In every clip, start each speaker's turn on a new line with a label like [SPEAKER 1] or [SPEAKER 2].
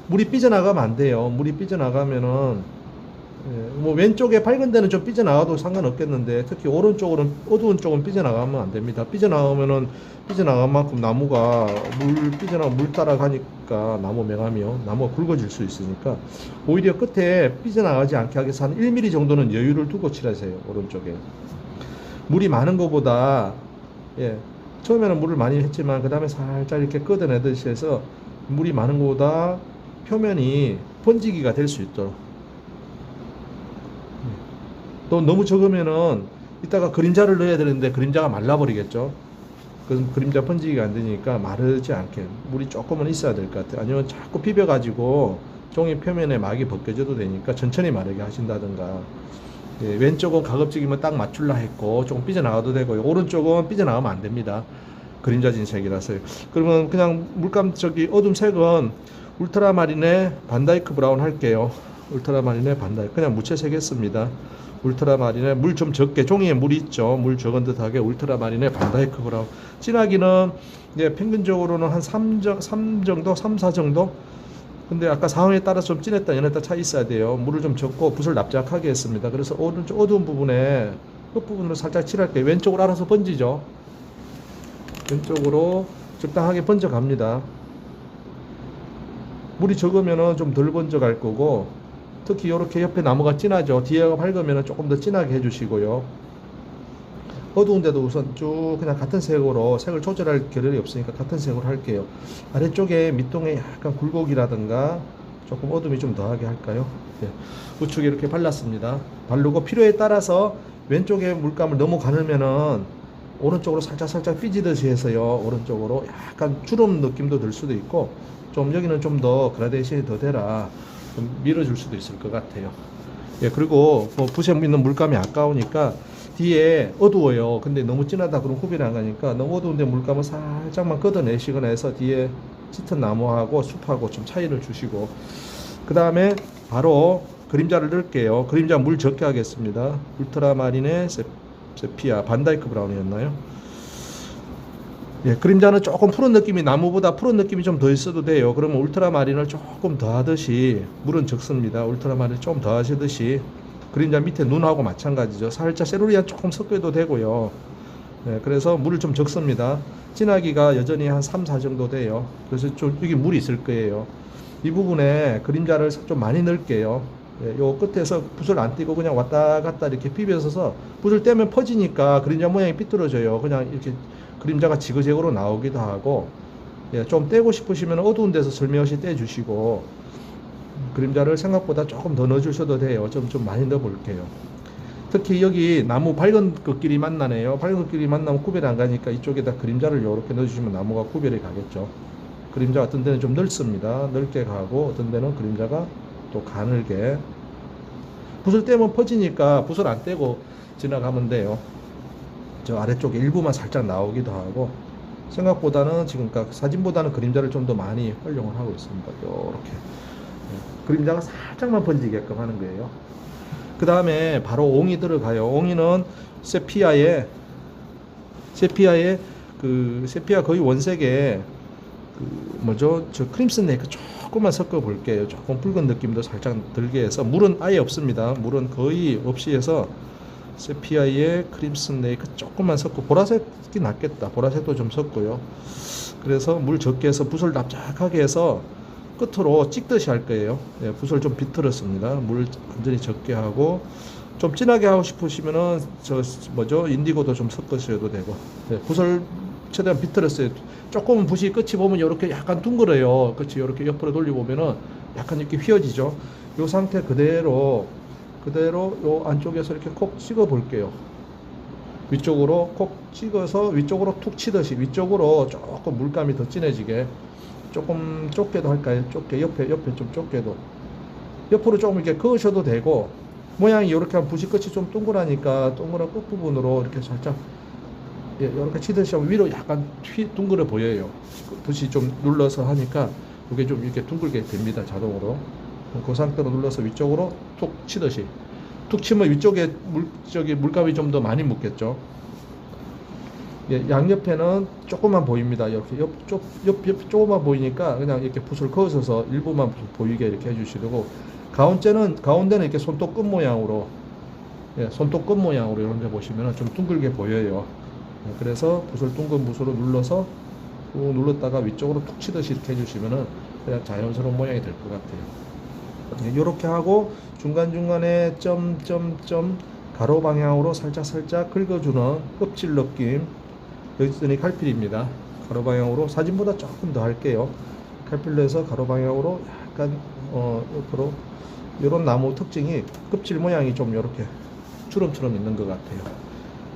[SPEAKER 1] 물이 삐져나가면 안 돼요. 물이 삐져나가면은 뭐 왼쪽에 밝은 데는 좀 삐져나가도 상관없겠는데 특히 오른쪽으로는 어두운 쪽은 삐져나가면 안 됩니다. 삐져나가면은 삐져나간 만큼 나무가 물 따라가니까 나무 명암이요. 나무가 굵어질 수 있으니까 오히려 끝에 삐져나가지 않게 하기 위해서 한 1mm 정도는 여유를 두고 칠하세요. 오른쪽에. 물이 많은 것보다 처음에는 물을 많이 했지만 그 다음에 살짝 이렇게 걷어내듯이 해서 물이 많은 것보다 표면이 번지기가 될 수 있도록. 또 너무 적으면은 이따가 그림자를 넣어야 되는데 그림자가 말라버리겠죠. 그래서 그림자 번지기가 안 되니까 마르지 않게 물이 조금은 있어야 될 것 같아요. 아니면 자꾸 비벼가지고 종이 표면에 막이 벗겨져도 되니까 천천히 마르게 하신다든가. 왼쪽은 가급적이면 딱 맞출라 했고 조금 삐져나가도 되고요. 오른쪽은 삐져나가면 안 됩니다. 그림자진 색이라서요. 그러면 그냥 물감 어둠 색은 울트라마린의 반다이크 브라운 할게요. 울트라마린의 반다이크 그냥 무채색 했습니다. 울트라마린에 물 좀 적게 종이에 물이 있죠. 물 적은 듯하게 울트라마린에 반다이크 브라운. 진하기는 평균적으로는 한 3 정도, 3, 4 정도. 근데 아까 상황에 따라서 좀 진했다 연했다 차이 있어야 돼요. 물을 좀 적고 붓을 납작하게 했습니다. 그래서 오른쪽 어두운 부분에 끝부분으로 살짝 칠할게요. 왼쪽으로 알아서 번지죠. 왼쪽으로 적당하게 번져 갑니다. 물이 적으면은 좀 덜 번져 갈 거고 특히 이렇게 옆에 나무가 진하죠. 뒤에가 밝으면 조금 더 진하게 해주시고요. 어두운 데도 우선 쭉 그냥 같은 색으로 색을 조절할 겨를이 없으니까 같은 색으로 할게요. 아래쪽에 밑동에 약간 굴곡이라든가 조금 어둠이 좀 더하게 할까요? 우측에 이렇게 발랐습니다. 바르고 필요에 따라서 왼쪽에 물감을 너무 가늘면은 오른쪽으로 살짝 삐지듯이 해서요. 오른쪽으로 약간 주름 느낌도 들 수도 있고 좀 여기는 좀 더 그라데이션이 더 되라 좀 밀어줄 수도 있을 것 같아요. 그리고 뭐 붓에 있는 물감이 아까우니까 뒤에 어두워요. 근데 너무 진하다 그러면 구별이 안 가니까 너무 어두운데 물감을 살짝만 걷어내시거나 해서 뒤에 짙은 나무하고 숲하고 좀 차이를 주시고 그 다음에 바로 그림자를 넣을게요. 그림자 물 적게 하겠습니다. 울트라마린의 세피아 반다이크 브라운이었나요? 그림자는 조금 푸른 느낌이 나무보다 푸른 느낌이 좀 더 있어도 돼요. 그러면 울트라마린을 조금 더 하듯이 물은 적습니다. 울트라마린 좀 더 하시듯이 그림자 밑에 눈하고 마찬가지죠. 살짝 세루리안 조금 섞어도 되고요. 그래서 물을 좀 적습니다. 진하기가 여전히 한 3, 4 정도 돼요. 그래서 좀 여기 물이 있을 거예요. 이 부분에 그림자를 좀 많이 넣을게요. 요 끝에서 붓을 안 떼고 그냥 왔다 갔다 이렇게 비벼서 붓을 떼면 퍼지니까 그림자 모양이 삐뚤어져요. 그냥 이렇게 그림자가 지그재그로 나오기도 하고 좀 떼고 싶으시면 어두운 데서 슬며시 떼주시고 그림자를 생각보다 조금 더 넣어주셔도 돼요. 좀 많이 넣어 볼게요. 특히 여기 나무 밝은 것끼리 만나네요. 밝은 것끼리 만나면 구별이 안 가니까 이쪽에다 그림자를 이렇게 넣어주시면 나무가 구별이 가겠죠. 그림자 어떤 데는 좀 넓습니다. 넓게 가고 어떤 데는 그림자가 또 가늘게. 붓을 떼면 퍼지니까 붓을 안 떼고 지나가면 돼요. 저 아래쪽에 일부만 살짝 나오기도 하고 생각보다는 지금 사진보다는 그림자를 좀 더 많이 활용을 하고 있습니다. 이렇게 그림자가 살짝만 번지게끔 하는 거예요. 그 다음에 바로 옹이 들어가요. 옹이는 세피아의 세피아 거의 원색에 저 크림슨 네이크 조금만 섞어 볼게요. 조금 붉은 느낌도 살짝 들게 해서 물은 아예 없습니다. 물은 거의 없이 해서 세피아의 크림슨 네이크 조금만 섞고 보라색이 낫겠다. 보라색도 좀 섞고요. 그래서 물 적게 해서 붓을 납작하게 해서 끝으로 찍듯이 할 거예요. 붓을 좀 비틀었습니다. 물 완전히 적게 하고 좀 진하게 하고 싶으시면은 인디고도 좀 섞으셔도 되고 붓을 최대한 비틀었어요. 조금은 붓이 끝이 보면 이렇게 약간 둥그래요. 끝이 이렇게 옆으로 돌려보면은 약간 이렇게 휘어지죠. 이 상태 그대로 요 안쪽에서 이렇게 콕 찍어 볼게요. 위쪽으로 콕 찍어서 위쪽으로 툭 치듯이 위쪽으로 조금 물감이 더 진해지게 조금 좁게도 할까요? 좁게 옆에 좀 좁게도 옆으로 조금 이렇게 그으셔도 되고 모양이 이렇게 하면 붓이 끝이 좀 동그라니까 동그란 끝 부분으로 이렇게 살짝 이렇게 치듯이 하면 위로 약간 둥그러 보여요. 붓이 좀 눌러서 하니까 이게 좀 이렇게 둥글게 됩니다. 자동으로. 그 상태로 눌러서 위쪽으로 툭 치듯이 툭 치면 위쪽에 물감이 좀 더 많이 묻겠죠. 예, 양옆에는 조금만 보입니다. 이렇게 옆 조금만 보이니까 그냥 이렇게 붓을 그어서 일부만 보이게 이렇게 해주시고, 가운데는 이렇게 손톱 끝 모양으로, 예, 손톱 끝 모양으로 이런 데 보시면 좀 둥글게 보여요. 예, 그래서 붓을 둥근 붓으로 눌러서 꾹 눌렀다가 위쪽으로 툭 치듯이 이렇게 해주시면은 그냥 자연스러운 모양이 될 것 같아요. 예, 이렇게 하고 중간중간에 점 가로 방향으로 살짝 긁어주는 껍질 느낌. 여기서는 칼필입니다. 가로 방향으로 사진보다 조금 더 할게요. 칼필로 해서 가로 방향으로 약간 옆으로, 이런 나무 특징이 껍질 모양이 좀 이렇게 주름처럼 있는 것 같아요.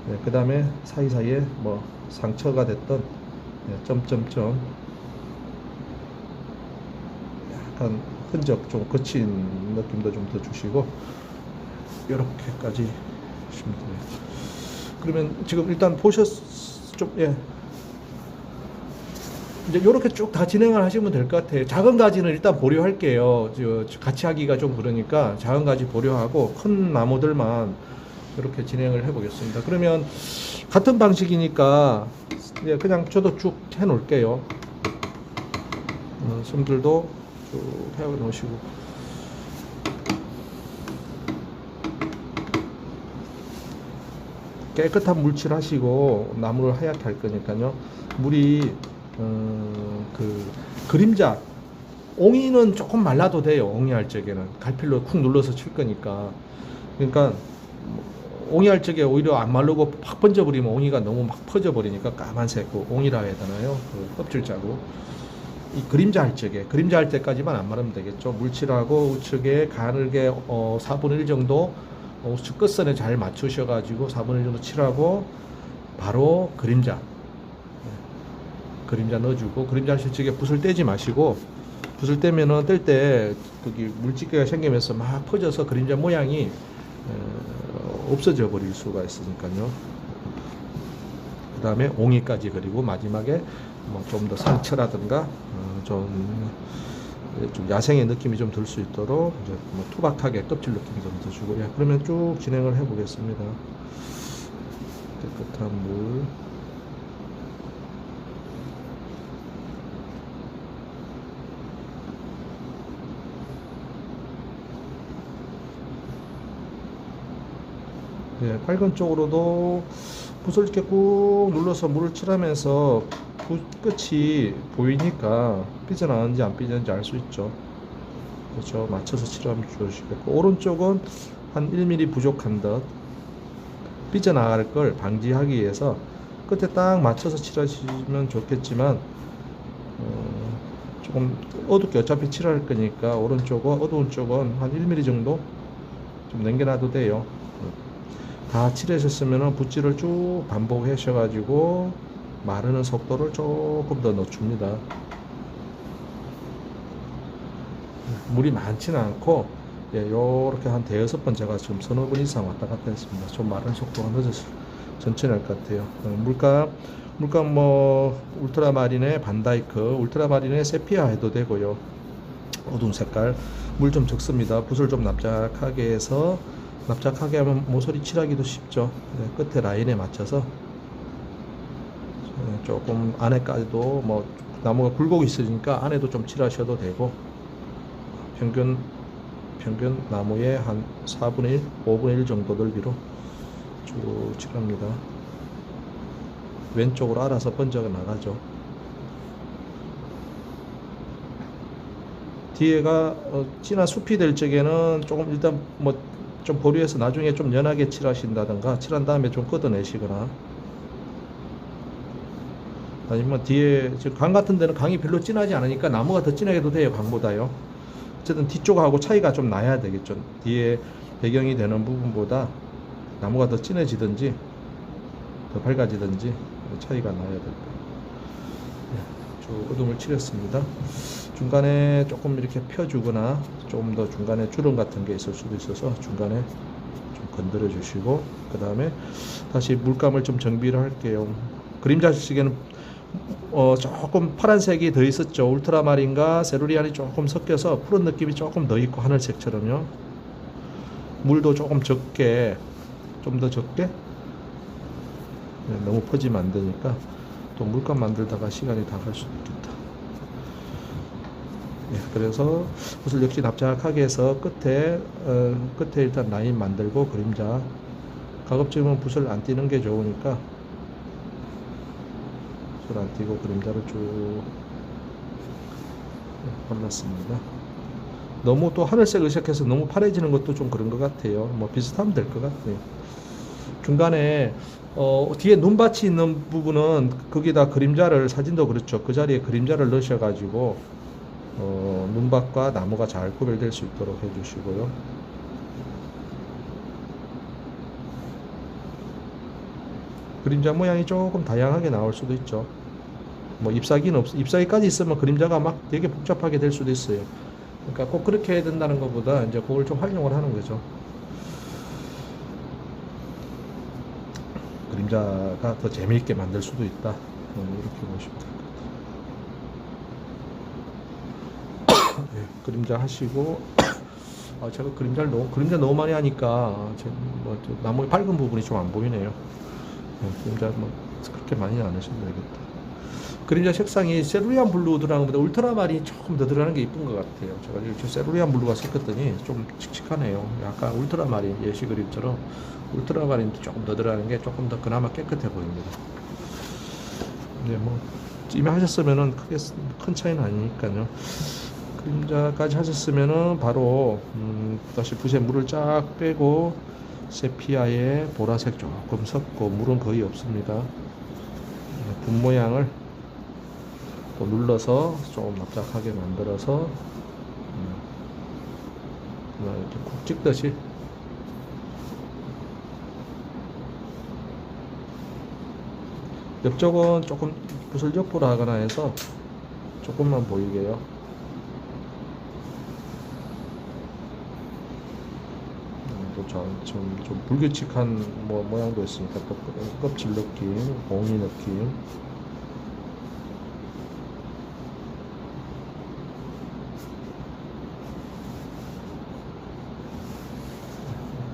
[SPEAKER 1] 네, 그 다음에 사이사이에 뭐 상처가 됐던, 네, 점점점 약간 흔적 좀 거친 느낌도 좀 더 주시고, 이렇게까지 하시면 돼요. 그러면 지금 일단 예. 이제 이렇게 쭉 다 진행을 하시면 될 것 같아요. 작은 가지는 일단 보류할게요. 같이 하기가 좀 그러니까 작은 가지 보류하고 큰 나무들만 이렇게 진행을 해 보겠습니다. 그러면 같은 방식이니까 예, 그냥 저도 쭉 해 놓을게요. 섬들도 쭉 해 놓으시고. 깨끗한 물칠 하시고 나무를 하얗게 할 거니까요. 물이 그 그림자, 옹이는 조금 말라도 돼요. 옹이 할 적에는 갈필로 쿵 눌러서 칠 거니까. 그러니까 옹이 할 적에 오히려 안 마르고 팍 번져버리면 옹이가 너무 막 퍼져버리니까 까만색 그 옹이라 해야 되나요? 그 껍질 자국. 이 그림자 할 때까지만 안 마르면 되겠죠. 물칠하고 우측에 가늘게 4분의 1 정도 우측 끝선에 잘 맞추셔가지고 4분의 1 정도 칠하고 바로 그림자 넣어주고, 그림자 하실 적에 붓을 떼지 마시고, 붓을 떼면은 뗄 때 거기 물집게가 생기면서 막 퍼져서 그림자 모양이 없어져 버릴 수가 있으니까요. 그 다음에 옹이까지 그리고 마지막에 뭐 좀 더 상처라든가 좀 야생의 느낌이 좀 들 수 있도록 이제 뭐 투박하게 껍질 느낌이 좀 더 주고, 예, 그러면 쭉 진행을 해 보겠습니다. 깨끗한 물. 예, 밝은 쪽으로도 붓을 이렇게 꾹 눌러서 물을 칠하면서 붓 끝이 보이니까 삐져나왔는지 안 삐졌는지 알 수 있죠. 그렇죠. 맞춰서 칠하면 좋으시겠고, 오른쪽은 한 1mm 부족한 듯 삐져나갈 걸 방지하기 위해서 끝에 딱 맞춰서 칠하시면 좋겠지만, 조금 어둡게 어차피 칠할 거니까 오른쪽은, 어두운 쪽은 한 1mm 정도 좀 남겨놔도 돼요. 다 칠하셨으면 붓질을 쭉 반복하셔가지고 마르는 속도를 조금 더 늦춥니다. 물이 많지는 않고, 예, 요렇게 한 대여섯 번 제가 지금 서너 번 이상 왔다 갔다 했습니다. 좀 마르는 속도가 늦어서 천천히 할 것 같아요. 물감 뭐 울트라마린의 반다이크, 울트라마린의 세피아 해도 되고요. 어두운 색깔 물 좀 적습니다. 붓을 좀 납작하게 해서, 납작하게 하면 모서리 칠하기도 쉽죠. 네, 끝에 라인에 맞춰서 조금 안에까지도 뭐 나무가 굴곡이 있으니까 안에도 좀 칠하셔도 되고, 평균 나무의 한 4분의 1, 5분의 1 정도 넓이로 쭉 칠합니다. 왼쪽으로 알아서 번져가 나가죠. 뒤에가 진한 숲이 될 적에는 조금 일단 뭐 좀 보류해서 나중에 좀 연하게 칠하신다든가, 칠한 다음에 좀 걷어내시거나, 아니면 뒤에 지금 강 같은 데는 강이 별로 진하지 않으니까 나무가 더 진하게 해도 돼요. 강보다요. 어쨌든 뒤쪽하고 차이가 좀 나야 되겠죠. 뒤에 배경이 되는 부분보다 나무가 더 진해지든지 더 밝아지든지 차이가 나야 될 거예요. 쭉 어둠을 칠했습니다. 중간에 조금 이렇게 펴주거나 조금 더 중간에 주름 같은 게 있을 수도 있어서 중간에 좀 건드려 주시고, 그 다음에 다시 물감을 좀 정비를 할게요. 그림자 시계는 조금 파란색이 더 있었죠. 울트라마린과 세루리안이 조금 섞여서 푸른 느낌이 조금 더 있고, 하늘색처럼요. 물도 조금 적게, 좀 더 적게 너무 퍼지면 안 되니까 또 물감 만들다가 시간이 다 갈 수도 있겠다. 그래서 붓을 역시 납작하게 해서 끝에 일단 라인 만들고 그림자, 가급적이면 붓을 안 띄는 게 좋으니까 붓을 안 띄고 그림자를 쭉 발랐습니다. 너무 또 하늘색을 시작해서 너무 파래지는 것도 좀 그런 것 같아요. 뭐 비슷하면 될 것 같아요. 중간에 뒤에 눈밭이 있는 부분은 거기다 그림자를, 사진도 그렇죠, 그 자리에 그림자를 넣으셔가지고 눈밭과 나무가 잘 구별될 수 있도록 해주시고요. 그림자 모양이 조금 다양하게 나올 수도 있죠. 뭐 잎사귀까지 있으면 그림자가 막 되게 복잡하게 될 수도 있어요. 그러니까 꼭 그렇게 해야 된다는 것보다 이제 그걸 좀 활용을 하는 거죠. 그림자가 더 재미있게 만들 수도 있다. 이렇게 보시면 될 것 같아요. 네, 그림자 하시고 제가 그림자 너무 많이 하니까 나무의 밝은 부분이 좀 안 보이네요. 그림자 뭐 그렇게 많이 안 하셔도 되겠다. 그림자 색상이 세루리안 블루 들어가는 것보다 울트라마린이 조금 더 들어가는 게 이쁜 것 같아요. 제가 이렇게 세루리안 블루가 섞였더니 좀 칙칙하네요. 약간 울트라마린 예시 그림처럼 울트라마린도 조금 더 들어가는 게 조금 더 그나마 깨끗해 보입니다. 근데 뭐 이미 하셨으면은 크게 큰 차이는 아니니까요. 그림자까지 하셨으면은 바로 다시 붓에 물을 쫙 빼고 세피아에 보라색 조금 섞고, 물은 거의 없습니다. 붓 모양을 또 눌러서 좀 납작하게 만들어서 이렇게 콕 찍듯이 옆쪽은 조금 붓을 옆으로 하거나 해서 조금만 보이게요. 좀 불규칙한 모양도 있으니까 또 껍질 느낌, 옹이 느낌.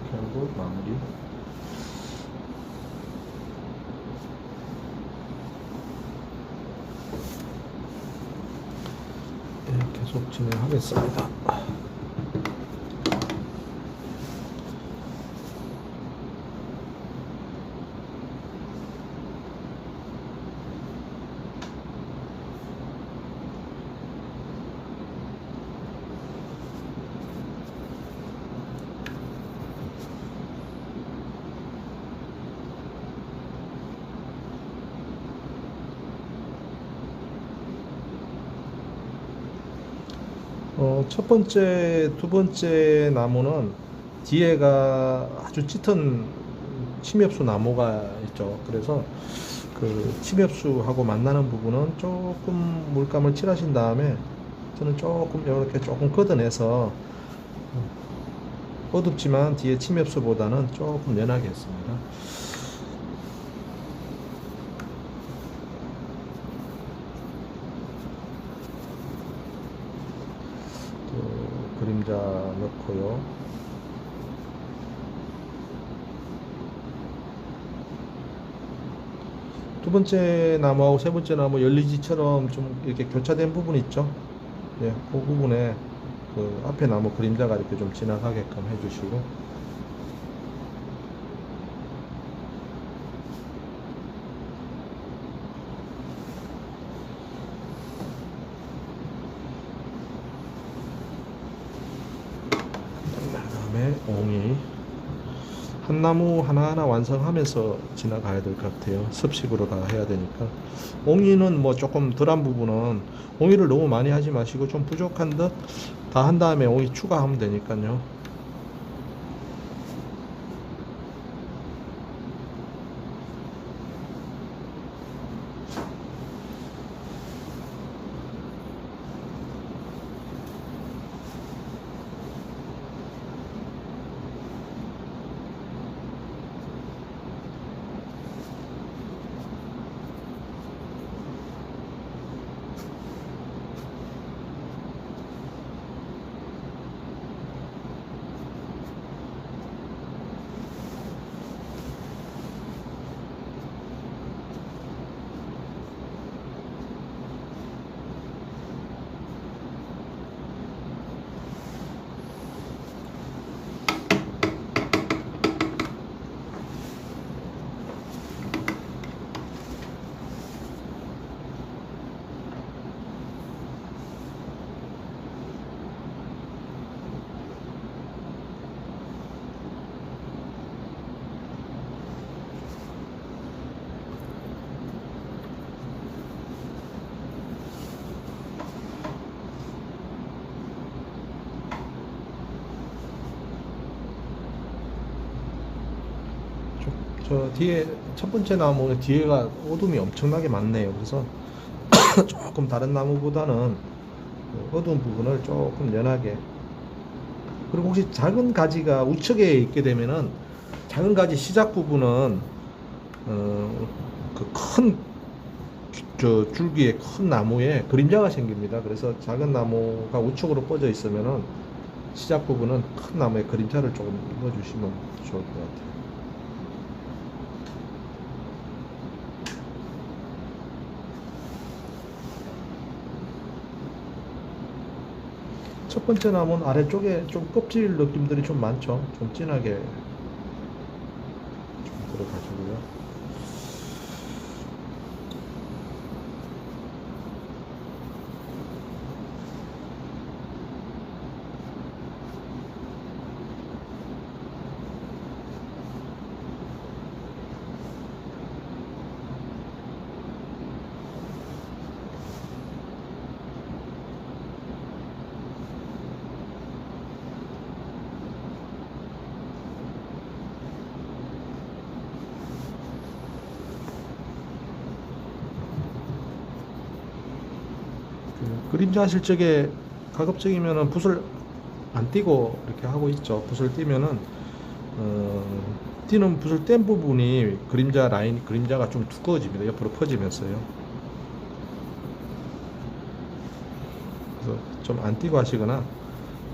[SPEAKER 1] 이렇게 하고 마무리. 계속 진행하겠습니다. 첫 번째, 두 번째 나무는 뒤에가 아주 짙은 침엽수 나무가 있죠. 그래서 그 침엽수하고 만나는 부분은 조금 물감을 칠하신 다음에 저는 조금 이렇게 조금 걷어내서 어둡지만 뒤에 침엽수보다는 조금 연하게 했습니다. 그림자 넣고요. 두 번째 나무하고 세 번째 나무 열리지처럼 좀 이렇게 교차된 부분 있죠? 예, 그 부분에 그 앞에 나무 그림자가 이렇게 좀 지나가게끔 해주시고, 옹이 한 나무 하나하나 완성하면서 지나가야 될 것 같아요. 습식으로 다 해야 되니까. 옹이는 뭐 조금 덜한 부분은 옹이를 너무 많이 하지 마시고 좀 부족한 듯 다 한 다음에 옹이 추가하면 되니까요. 저 뒤에 첫 번째 나무 뒤에가 어둠이 엄청나게 많네요. 그래서 조금 다른 나무보다는 그 어두운 부분을 조금 연하게. 그리고 혹시 작은 가지가 우측에 있게 되면은 작은 가지 시작 부분은 그 큰 줄기에 큰 나무에 그림자가 생깁니다. 그래서 작은 나무가 우측으로 뻗어 있으면은 시작 부분은 큰 나무에 그림자를 조금 넣어주시면 좋을 것 같아요. 첫 번째 나무는 아래쪽에 좀 껍질 느낌들이 좀 많죠. 좀 진하게 좀 들어가지고요. 그림자 하실 적에 가급적이면은 붓을 안 띄고 이렇게 하고 있죠. 붓을 띄면은 띄는 붓을 뗀 부분이 그림자 라인 그림자가 좀 두꺼워집니다. 옆으로 퍼지면서요. 그래서 좀 안 띄고 하시거나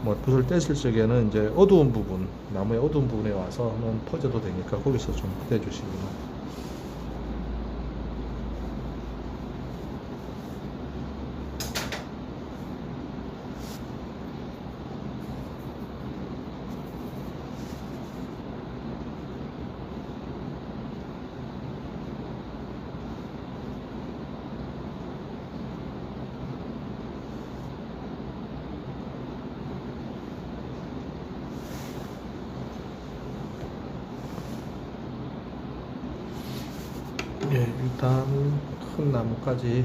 [SPEAKER 1] 뭐 붓을 뗐을 적에는 이제 어두운 부분 나무의 어두운 부분에 와서는 퍼져도 되니까 거기서 좀 떼주시고요. 예, 일단 큰 나무까지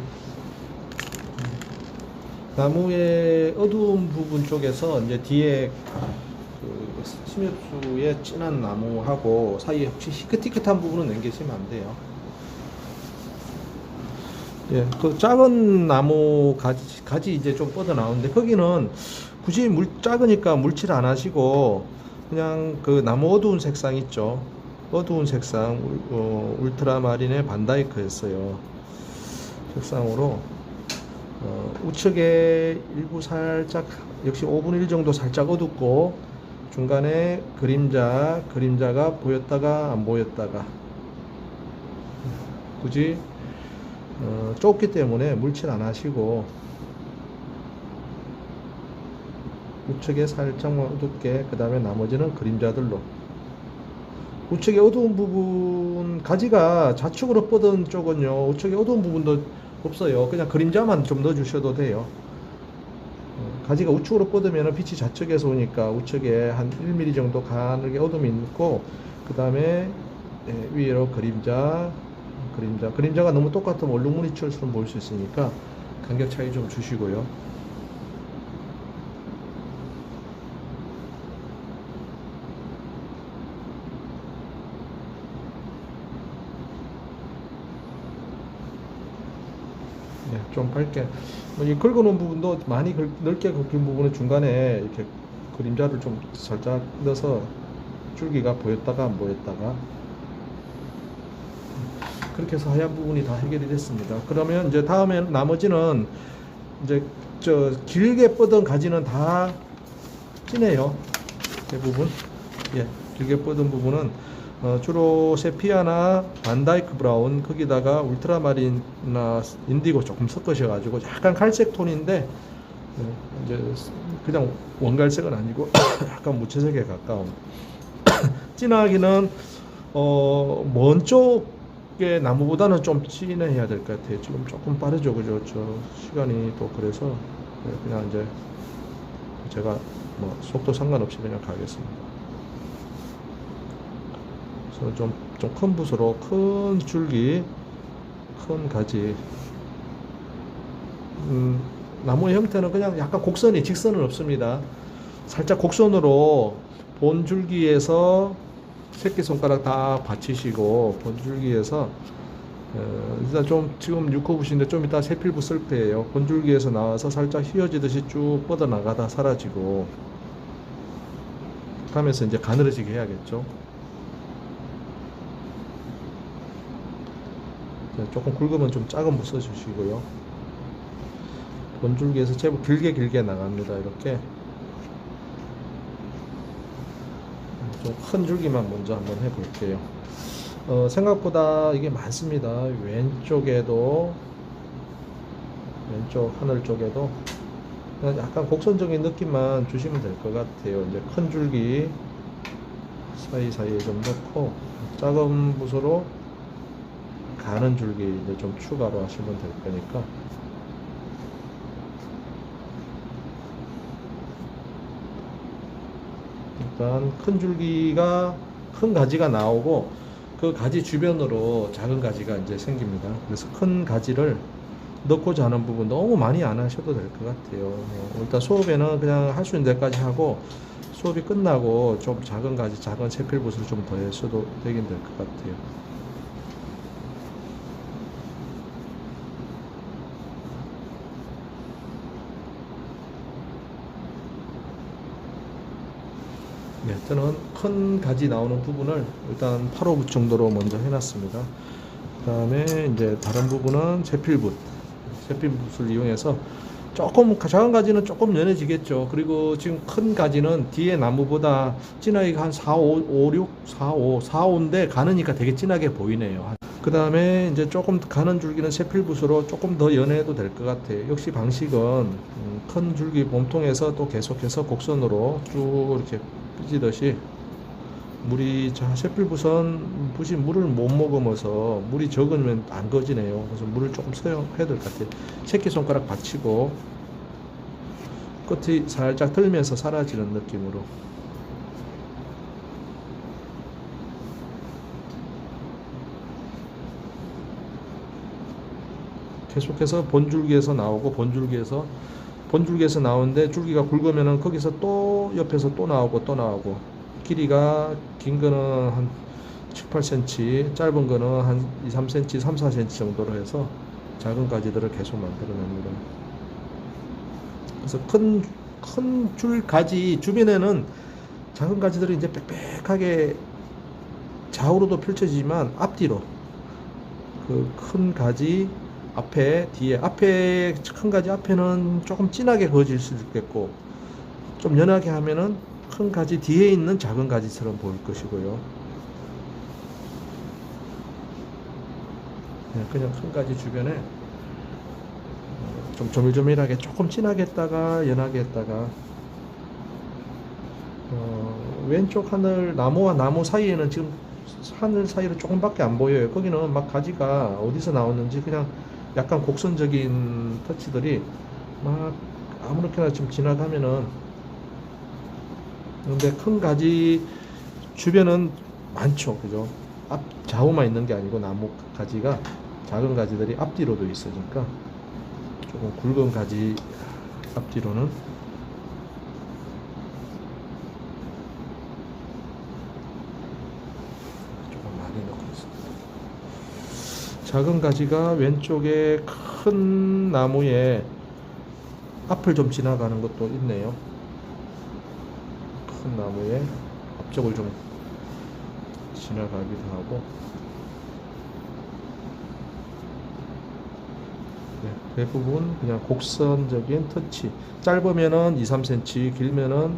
[SPEAKER 1] 나무의 어두운 부분 쪽에서 이제 뒤에 그 심엽수의 진한 나무하고 사이에 혹시 희끗희끗한 부분은 남기시면 안 돼요. 예, 그 작은 나무 가지 이제 좀 뻗어 나오는데 거기는 굳이 작으니까 물칠 안 하시고 그냥 그 나무 어두운 색상 있죠. 어두운 색상 울트라마린의 반다이크였어요. 색상으로 우측에 일부 살짝 역시 5분의 1 정도 살짝 어둡고 중간에 그림자가 보였다가 안 보였다가 굳이 좁기 때문에 물칠 안 하시고 우측에 살짝만 어둡게 그 다음에 나머지는 그림자들로 우측에 어두운 부분 가지가 좌측으로 뻗은 쪽은요 우측에 어두운 부분도 없어요. 그냥 그림자만 좀 넣어 주셔도 돼요. 가지가 우측으로 뻗으면 빛이 좌측에서 오니까 우측에 한 1mm 정도 가늘게 어둠이 있고 그 다음에 위로 그림자가 너무 똑같으면 얼룩무늬처럼 보일 수 있으니까 간격 차이 좀 주시고요. 네, 좀 밝게 이 긁어놓은 부분도 많이 넓게 긁힌 부분은 중간에 이렇게 그림자를 좀 살짝 넣어서 줄기가 보였다가 안 보였다가 그렇게 해서 하얀 부분이 다 해결이 됐습니다. 그러면 이제 다음에 나머지는 이제 저 길게 뻗은 가지는 다 진해요. 대부분 길게 뻗은 부분은 주로 세피아나 반다이크 브라운 거기다가 울트라마린이나 인디고 조금 섞으셔 가지고 약간 갈색 톤인데 이제 그냥 원갈색은 아니고 약간 무채색에 가까운 진하기는 먼 쪽의 나무보다는 좀 진해야 될 것 같아요. 지금 조금 빠르죠, 그죠? 저 시간이 또 그래서 그냥 이제 제가 뭐 속도 상관없이 그냥 가겠습니다. 그래서 좀 큰 붓으로 큰 줄기, 큰 가지. 나무의 형태는 그냥 약간 직선은 없습니다. 살짝 곡선으로 본 줄기에서 새끼손가락 다 받치시고 본줄기에서 일단 좀 지금 6호붓인데 좀 이따 세필부 쓸 거예요. 본줄기에서 나와서 살짝 휘어지듯이 쭉 뻗어나가다 사라지고 하면서 이제 가늘어지게 해야겠죠. 조금 굵으면 좀 작은 붓 써주시고요. 본줄기에서 제법 길게 나갑니다. 이렇게 좀 큰 줄기만 먼저 한번 해볼게요. 생각보다 이게 많습니다. 왼쪽 하늘 쪽에도 약간 곡선적인 느낌만 주시면 될 것 같아요. 이제 큰 줄기 사이사이에 좀 넣고 작은 붓으로 가는 줄기 이제 좀 추가로 하시면 될 거니까 일단 큰 줄기가 큰 가지가 나오고 그 가지 주변으로 작은 가지가 이제 생깁니다. 그래서 큰 가지를 넣고자 하는 부분 너무 많이 안 하셔도 될 것 같아요. 일단 수업에는 그냥 할 수 있는 데까지 하고 수업이 끝나고 좀 작은 가지, 작은 세필붓을 좀 더 해셔도 되긴 될 것 같아요. 네, 저는 큰 가지 나오는 부분을 일단 8호붓 정도로 먼저 해놨습니다. 그 다음에 이제 다른 부분은 세필붓을 이용해서 조금 작은 가지는 조금 연해지겠죠. 그리고 지금 큰 가지는 뒤에 나무보다 진하게 한 4, 5, 6, 4, 5, 4, 5인데 가느니까 되게 진하게 보이네요. 그 다음에 이제 조금 가는 줄기는 세필붓으로 조금 더 연해도 될 것 같아요. 역시 방식은 큰 줄기 몸통에서 또 계속해서 곡선으로 쭉 이렇게 삐지듯이 붓이 물을 못 먹으면서 물이 적으면 안 꺼지네요. 그래서 물을 조금 사용해야 될 것 같아요. 새끼손가락 받치고 끝이 살짝 들면서 사라지는 느낌으로 계속해서 본줄기에서 나오는데 줄기가 굵으면은 거기서 또 옆에서 또 나오고 길이가 긴 거는 한 7, 8cm, 짧은 거는 한 2, 3cm, 3, 4cm 정도로 해서 작은 가지들을 계속 만들어냅니다. 그래서 큰 줄 가지 주변에는 작은 가지들이 이제 빽빽하게 좌우로도 펼쳐지지만 앞뒤로 그 큰 가지 앞에 큰 가지 앞에는 조금 진하게 그어질 수 있겠고 좀 연하게 하면은 큰 가지 뒤에 있는 작은 가지처럼 보일 것이고요. 그냥 큰 가지 주변에 좀 조밀조밀하게 조금 진하게 했다가 연하게 했다가 왼쪽 나무와 나무 사이에는 지금 하늘 사이로 조금밖에 안 보여요. 거기는 막 가지가 어디서 나왔는지 그냥 약간 곡선적인 터치들이 막 아무렇게나 좀 지나가면은 근데 큰 가지 주변은 많죠. 그죠? 좌우만 있는 게 아니고 나무 가지가 작은 가지들이 앞뒤로도 있으니까 조금 굵은 가지 앞뒤로는 조금 많이 넣고 있습니다. 작은 가지가 왼쪽에 큰 나무에 앞을 좀 지나가는 것도 있네요. 큰 나무에 앞쪽을 좀 지나가기도 하고 대부분 그냥 곡선적인 터치 짧으면은 2, 3cm 길면은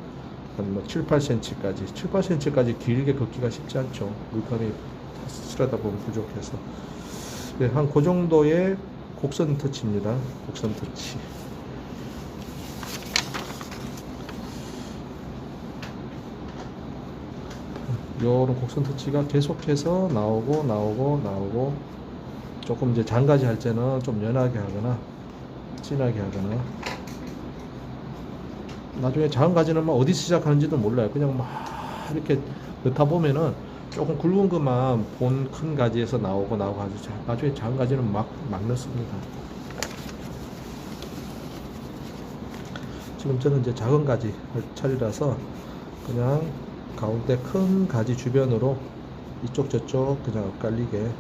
[SPEAKER 1] 한 7, 8cm까지 7, 8cm까지 길게 걷기가 쉽지 않죠. 물감이 칠하다 보면 부족해서 한 그 정도의 곡선 터치입니다. 곡선 터치 요런 곡선 터치가 계속해서 나오고 조금 이제 장가지 할 때는 좀 연하게 하거나 진하게 하거나 나중에 작은 가지는 막 어디서 시작하는지도 몰라요. 그냥 막 이렇게 넣다 보면은 조금 굵은 것만 본 큰 가지에서 나오고 하죠. 나중에 작은 가지는 막 넣습니다. 지금 저는 이제 작은 가지 할 차례라서 그냥 가운데 큰 가지 주변으로 이쪽 저쪽 그냥 엇갈리게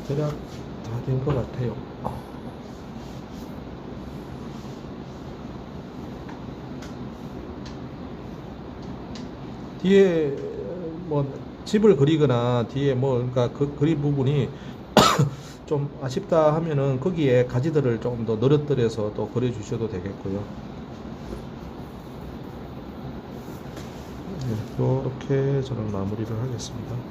[SPEAKER 1] 대략 다 된 것 같아요. 뒤에 뭐 집을 그리거나 뒤에 뭐 그러니까 그 그린 부분이 좀 아쉽다 하면은 거기에 가지들을 조금 더 늘어뜨려서 또 그려 주셔도 되겠고요. 네, 이렇게 저는 마무리를 하겠습니다.